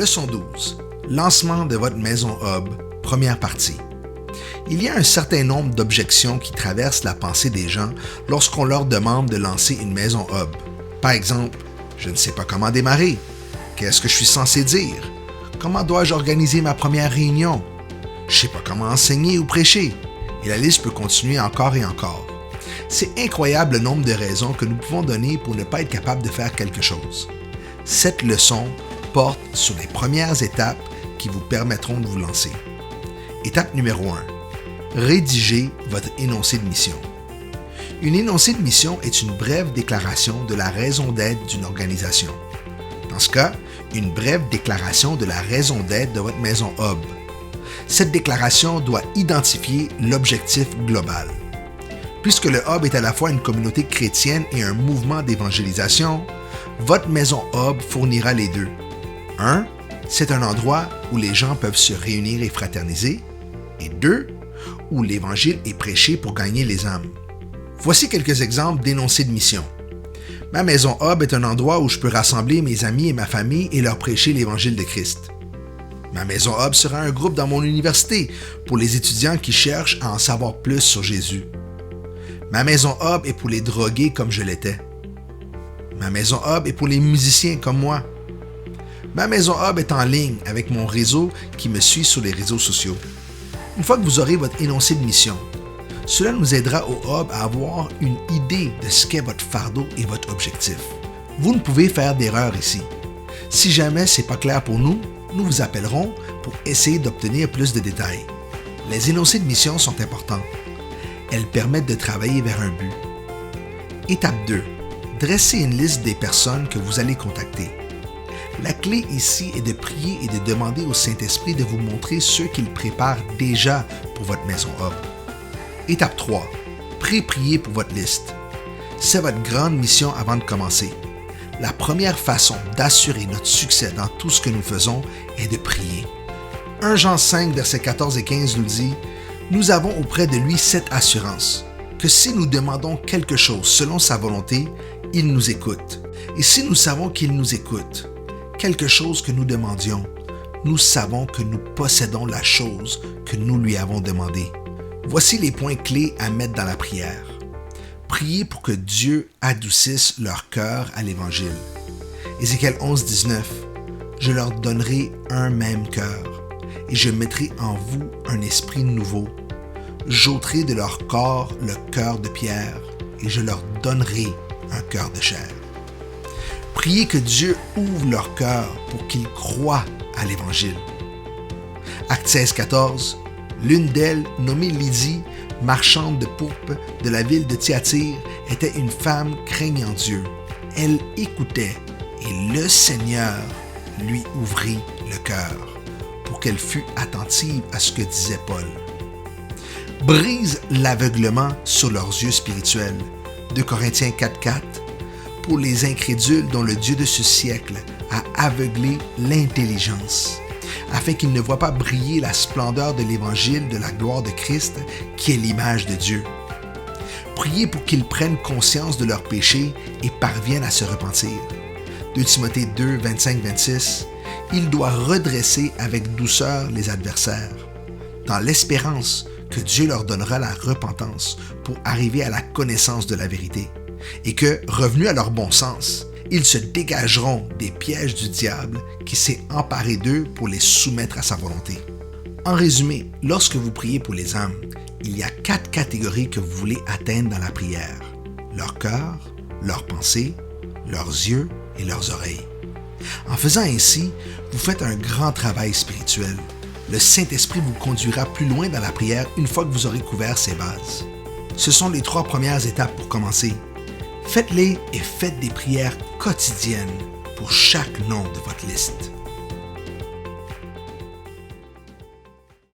Leçon 12. Lancement de votre maison hub, première partie. Il y a un certain nombre d'objections qui traversent la pensée des gens lorsqu'on leur demande de lancer une maison hub. Par exemple, je ne sais pas comment démarrer. Qu'est-ce que je suis censé dire? Comment dois-je organiser ma première réunion? Je ne sais pas comment enseigner ou prêcher. Et la liste peut continuer encore et encore. C'est incroyable le nombre de raisons que nous pouvons donner pour ne pas être capable de faire quelque chose. Cette leçon porte sur les premières étapes qui vous permettront de vous lancer. Étape numéro 1. Rédigez votre énoncé de mission. Une énoncé de mission est une brève déclaration de la raison d'être d'une organisation. Dans ce cas, une brève déclaration de la raison d'être de votre maison hub. Cette déclaration doit identifier l'objectif global. Puisque le hub est à la fois une communauté chrétienne et un mouvement d'évangélisation, votre maison hub fournira les deux. 1. C'est un endroit où les gens peuvent se réunir et fraterniser. Et 2. Où l'Évangile est prêché pour gagner les âmes. Voici quelques exemples d'énoncés de mission. Ma maison hub est un endroit où je peux rassembler mes amis et ma famille et leur prêcher l'Évangile de Christ. Ma maison hub sera un groupe dans mon université pour les étudiants qui cherchent à en savoir plus sur Jésus. Ma maison hub est pour les drogués comme je l'étais. Ma maison hub est pour les musiciens comme moi. Ma maison hub est en ligne avec mon réseau qui me suit sur les réseaux sociaux. Une fois que vous aurez votre énoncé de mission, cela nous aidera au hub à avoir une idée de ce qu'est votre fardeau et votre objectif. Vous ne pouvez faire d'erreur ici. Si jamais ce n'est pas clair pour nous, nous vous appellerons pour essayer d'obtenir plus de détails. Les énoncés de mission sont importants. Elles permettent de travailler vers un but. Étape 2. Dressez une liste des personnes que vous allez contacter. La clé ici est de prier et de demander au Saint-Esprit de vous montrer ceux qu'il prépare déjà pour votre maison hub. Étape 3. Pré-priez pour votre liste. C'est votre grande mission avant de commencer. La première façon d'assurer notre succès dans tout ce que nous faisons est de prier. 1 Jean 5, versets 14 et 15 nous dit « Nous avons auprès de lui cette assurance, que si nous demandons quelque chose selon sa volonté, il nous écoute. Et si nous savons qu'il nous écoute, quelque chose que nous demandions, nous savons que nous possédons la chose que nous lui avons demandée. » Voici les points clés à mettre dans la prière. Priez pour que Dieu adoucisse leur cœur à l'Évangile. Ézéchiel 11, 19. Je leur donnerai un même cœur, et je mettrai en vous un esprit nouveau. J'ôterai de leur corps le cœur de pierre, et je leur donnerai un cœur de chair. Priez que Dieu ouvre leur cœur pour qu'ils croient à l'Évangile. Actes 16, 14. L'une d'elles, nommée Lydie, marchande de pourpre de la ville de Thyatire, était une femme craignant Dieu. Elle écoutait et le Seigneur lui ouvrit le cœur pour qu'elle fût attentive à ce que disait Paul. Brise l'aveuglement sur leurs yeux spirituels. 2 Corinthiens 4, 4. Pour les incrédules dont le Dieu de ce siècle a aveuglé l'intelligence, afin qu'ils ne voient pas briller la splendeur de l'Évangile de la gloire de Christ, qui est l'image de Dieu. Priez pour qu'ils prennent conscience de leurs péchés et parviennent à se repentir. 2 Timothée 2, 25-26. Il doit redresser avec douceur les adversaires, dans l'espérance que Dieu leur donnera la repentance pour arriver à la connaissance de la vérité, et que, revenus à leur bon sens, ils se dégageront des pièges du diable qui s'est emparé d'eux pour les soumettre à sa volonté. En résumé, lorsque vous priez pour les âmes, il y a 4 catégories que vous voulez atteindre dans la prière. Leur cœur, leurs pensées, leurs yeux et leurs oreilles. En faisant ainsi, vous faites un grand travail spirituel. Le Saint-Esprit vous conduira plus loin dans la prière une fois que vous aurez couvert ces bases. Ce sont les 3 premières étapes pour commencer. Faites-les et faites des prières quotidiennes pour chaque nom de votre liste.